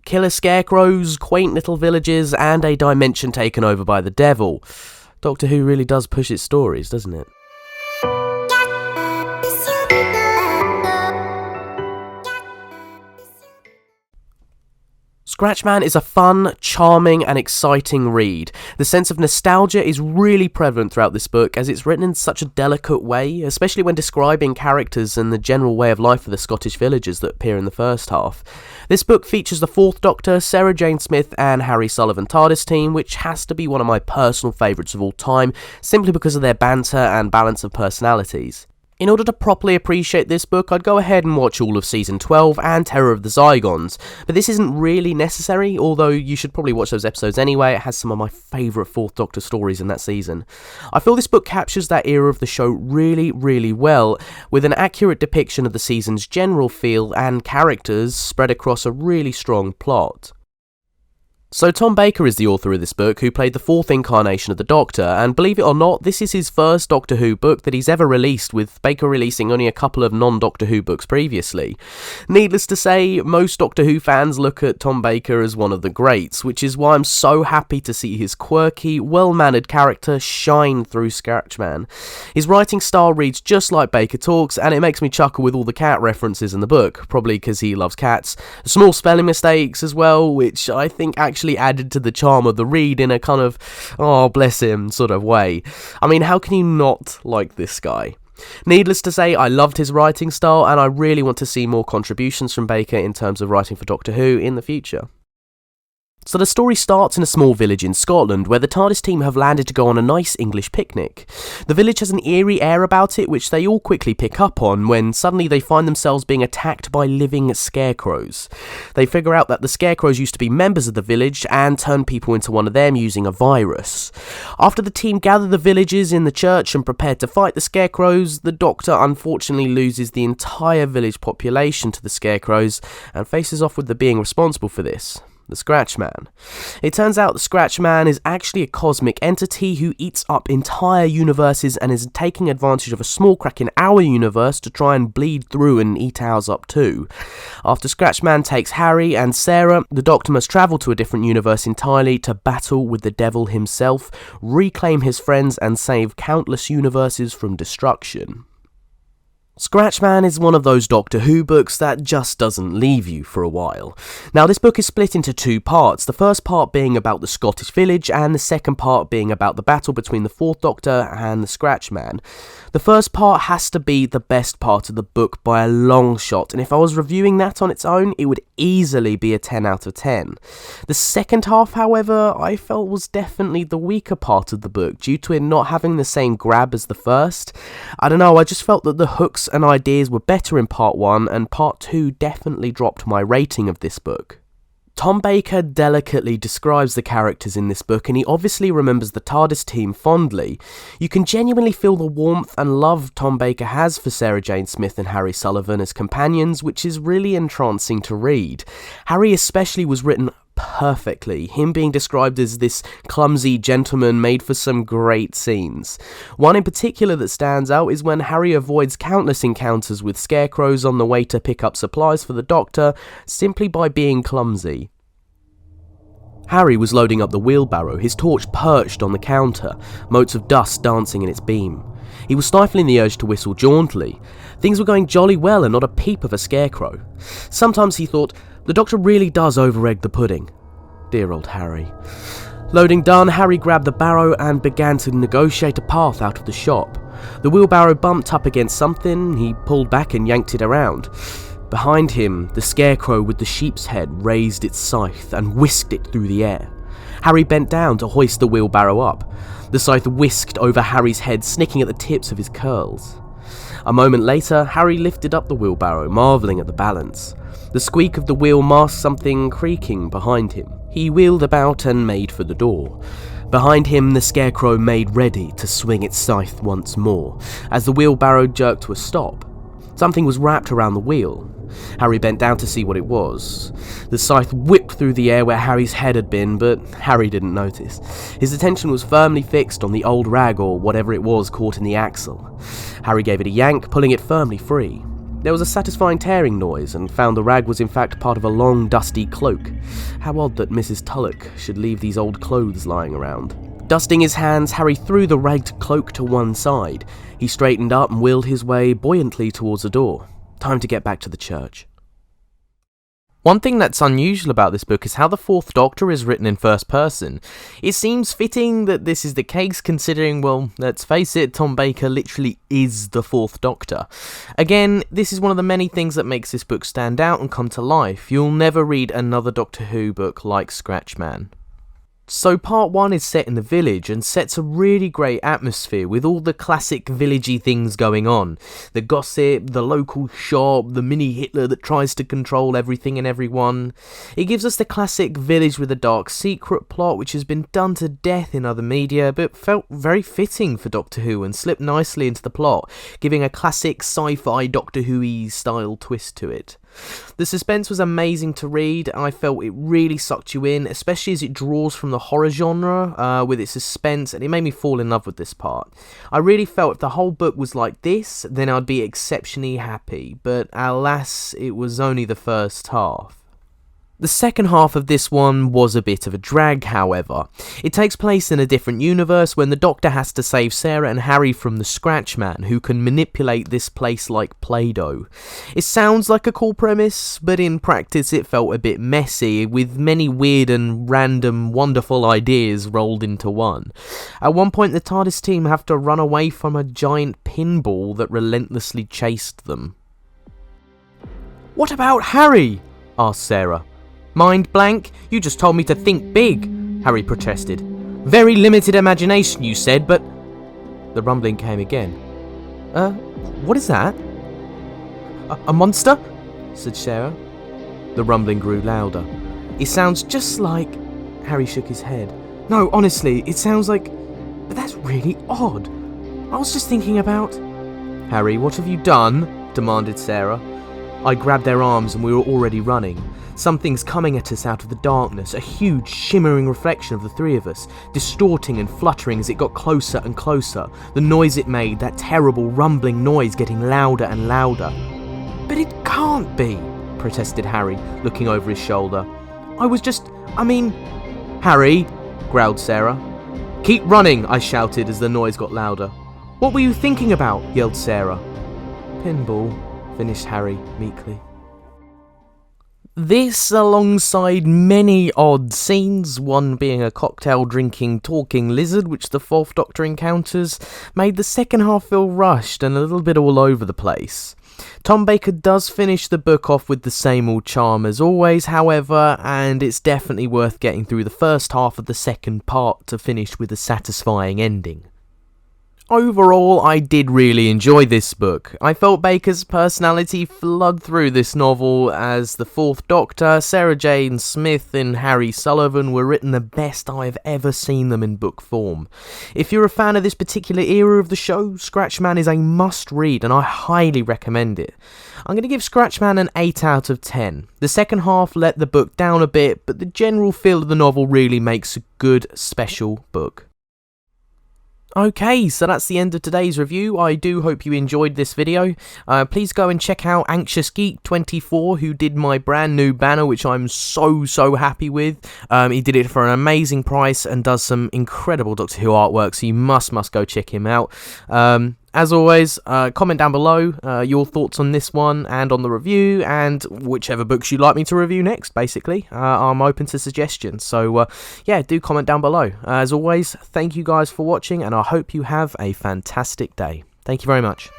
killer scarecrows, quaint little villages, and a dimension taken over by the devil. Doctor Who really does push its stories, doesn't it? Scratchman is a fun, charming and exciting read. The sense of nostalgia is really prevalent throughout this book as it's written in such a delicate way, especially when describing characters and the general way of life of the Scottish villagers that appear in the first half. This book features the Fourth Doctor, Sarah Jane Smith and Harry Sullivan TARDIS team, which has to be one of my personal favourites of all time, simply because of their banter and balance of personalities. In order to properly appreciate this book, I'd go ahead and watch all of Season 12 and Terror of the Zygons, but this isn't really necessary, although you should probably watch those episodes anyway. It has some of my favourite Fourth Doctor stories in that season. I feel this book captures that era of the show really, really well, with an accurate depiction of the season's general feel and characters spread across a really strong plot. So Tom Baker is the author of this book, who played the fourth incarnation of the Doctor, and believe it or not, this is his first Doctor Who book that he's ever released, with Baker releasing only a couple of non-Doctor Who books previously. Needless to say, most Doctor Who fans look at Tom Baker as one of the greats, which is why I'm so happy to see his quirky, well-mannered character shine through Scratchman. His writing style reads just like Baker talks, and it makes me chuckle with all the cat references in the book, probably because he loves cats. Small spelling mistakes as well, which I think actually added to the charm of the read in a kind of, oh bless him sort of way. I mean, how can you not like this guy? Needless to say, I loved his writing style and I really want to see more contributions from Baker in terms of writing for Doctor Who in the future. So the story starts in a small village in Scotland where the TARDIS team have landed to go on a nice English picnic. The village has an eerie air about it which they all quickly pick up on when suddenly they find themselves being attacked by living scarecrows. They figure out that the scarecrows used to be members of the village and turn people into one of them using a virus. After the team gather the villagers in the church and prepare to fight the scarecrows, the Doctor unfortunately loses the entire village population to the scarecrows and faces off with the being responsible for this, the Scratchman. It turns out the Scratchman is actually a cosmic entity who eats up entire universes and is taking advantage of a small crack in our universe to try and bleed through and eat ours up too. After Scratchman takes Harry and Sarah, the Doctor must travel to a different universe entirely to battle with the devil himself, reclaim his friends and save countless universes from destruction. Scratchman is one of those Doctor Who books that just doesn't leave you for a while. Now this book is split into two parts, the first part being about the Scottish village and the second part being about the battle between the Fourth Doctor and the Scratchman. The first part has to be the best part of the book by a long shot, and if I was reviewing that on its own, it would easily be a 10 out of 10. The second half, however, I felt was definitely the weaker part of the book due to it not having the same grab as the first. I don't know, I just felt that the hooks and ideas were better in part 1 and part 2 definitely dropped my rating of this book. Tom Baker delicately describes the characters in this book and he obviously remembers the TARDIS team fondly. You can genuinely feel the warmth and love Tom Baker has for Sarah Jane Smith and Harry Sullivan as companions, which is really entrancing to read. Harry especially was written perfectly, him being described as this clumsy gentleman made for some great scenes. One in particular that stands out is when Harry avoids countless encounters with scarecrows on the way to pick up supplies for the Doctor simply by being clumsy. Harry was loading up the wheelbarrow, his torch perched on the counter, motes of dust dancing in its beam. He was stifling the urge to whistle jauntily. Things were going jolly well and not a peep of a scarecrow. Sometimes he thought, the Doctor really does over-egg the pudding. Dear old Harry. Loading done, Harry grabbed the barrow and began to negotiate a path out of the shop. The wheelbarrow bumped up against something, he pulled back and yanked it around. Behind him, the scarecrow with the sheep's head raised its scythe and whisked it through the air. Harry bent down to hoist the wheelbarrow up. The scythe whisked over Harry's head, snicking at the tips of his curls. A moment later, Harry lifted up the wheelbarrow, marvelling at the balance. The squeak of the wheel masked something creaking behind him. He wheeled about and made for the door. Behind him, the scarecrow made ready to swing its scythe once more, as the wheelbarrow jerked to a stop. Something was wrapped around the wheel. Harry bent down to see what it was. The scythe whipped through the air where Harry's head had been, but Harry didn't notice. His attention was firmly fixed on the old rag or whatever it was caught in the axle. Harry gave it a yank, pulling it firmly free. There was a satisfying tearing noise, and found the rag was in fact part of a long, dusty cloak. How odd that Mrs. Tulloch should leave these old clothes lying around. Dusting his hands, Harry threw the ragged cloak to one side. He straightened up and wheeled his way buoyantly towards the door. Time to get back to the church. One thing that's unusual about this book is how the Fourth Doctor is written in first person. It seems fitting that this is the case considering, well, let's face it, Tom Baker literally is the Fourth Doctor. Again, this is one of the many things that makes this book stand out and come to life. You'll never read another Doctor Who book like Scratchman. So part 1 is set in the village and sets a really great atmosphere with all the classic villagey things going on. The gossip, the local shop, the mini Hitler that tries to control everything and everyone. It gives us the classic village with a dark secret plot which has been done to death in other media but felt very fitting for Doctor Who and slipped nicely into the plot, giving a classic sci-fi Doctor Who-y style twist to it. The suspense was amazing to read. I felt it really sucked you in, especially as it draws from the horror genre with its suspense, and it made me fall in love with this part. I really felt if the whole book was like this, then I'd be exceptionally happy, but alas, it was only the first half. The second half of this one was a bit of a drag, however. It takes place in a different universe when the Doctor has to save Sarah and Harry from the Scratchman, who can manipulate this place like Play-Doh. It sounds like a cool premise, but in practice it felt a bit messy, with many weird and random wonderful ideas rolled into one. At one point the TARDIS team have to run away from a giant pinball that relentlessly chased them. "What about Harry?" asked Sarah. "Mind blank? You just told me to think big," Harry protested. "Very limited imagination, you said, but..." The rumbling came again. What is that?" A monster?" said Sarah. The rumbling grew louder. "It sounds just like..." Harry shook his head. "No, honestly, it sounds like... But that's really odd. I was just thinking about..." "Harry, what have you done?" demanded Sarah. I grabbed their arms and we were already running. Something's coming at us out of the darkness, a huge shimmering reflection of the three of us, distorting and fluttering as it got closer and closer. The noise it made, that terrible rumbling noise, getting louder and louder. "But it can't be," protested Harry, looking over his shoulder. "Harry," growled Sarah. "Keep running," I shouted as the noise got louder. "What were you thinking about?" yelled Sarah. "Pinball," finished Harry meekly. This, alongside many odd scenes, one being a cocktail-drinking, talking lizard which the Fourth Doctor encounters, made the second half feel rushed and a little bit all over the place. Tom Baker does finish the book off with the same old charm as always, however, and it's definitely worth getting through the first half of the second part to finish with a satisfying ending. Overall, I did really enjoy this book. I felt Baker's personality flood through this novel as the Fourth Doctor, Sarah Jane Smith and Harry Sullivan were written the best I've ever seen them in book form. If you're a fan of this particular era of the show, Scratchman is a must-read and I highly recommend it. I'm going to give Scratchman an 8 out of 10. The second half let the book down a bit, but the general feel of the novel really makes a good, special book. Okay, so that's the end of today's review. I do hope you enjoyed this video. Please go and check out Anxious Geek 24, who did my brand new banner, which I'm so happy with. He did it for an amazing price and does some incredible Doctor Who artwork, so you must go check him out. As always, comment down below your thoughts on this one and on the review, and whichever books you'd like me to review next, basically. I'm open to suggestions, so yeah, do comment down below. As always, thank you guys for watching, and I hope you have a fantastic day. Thank you very much.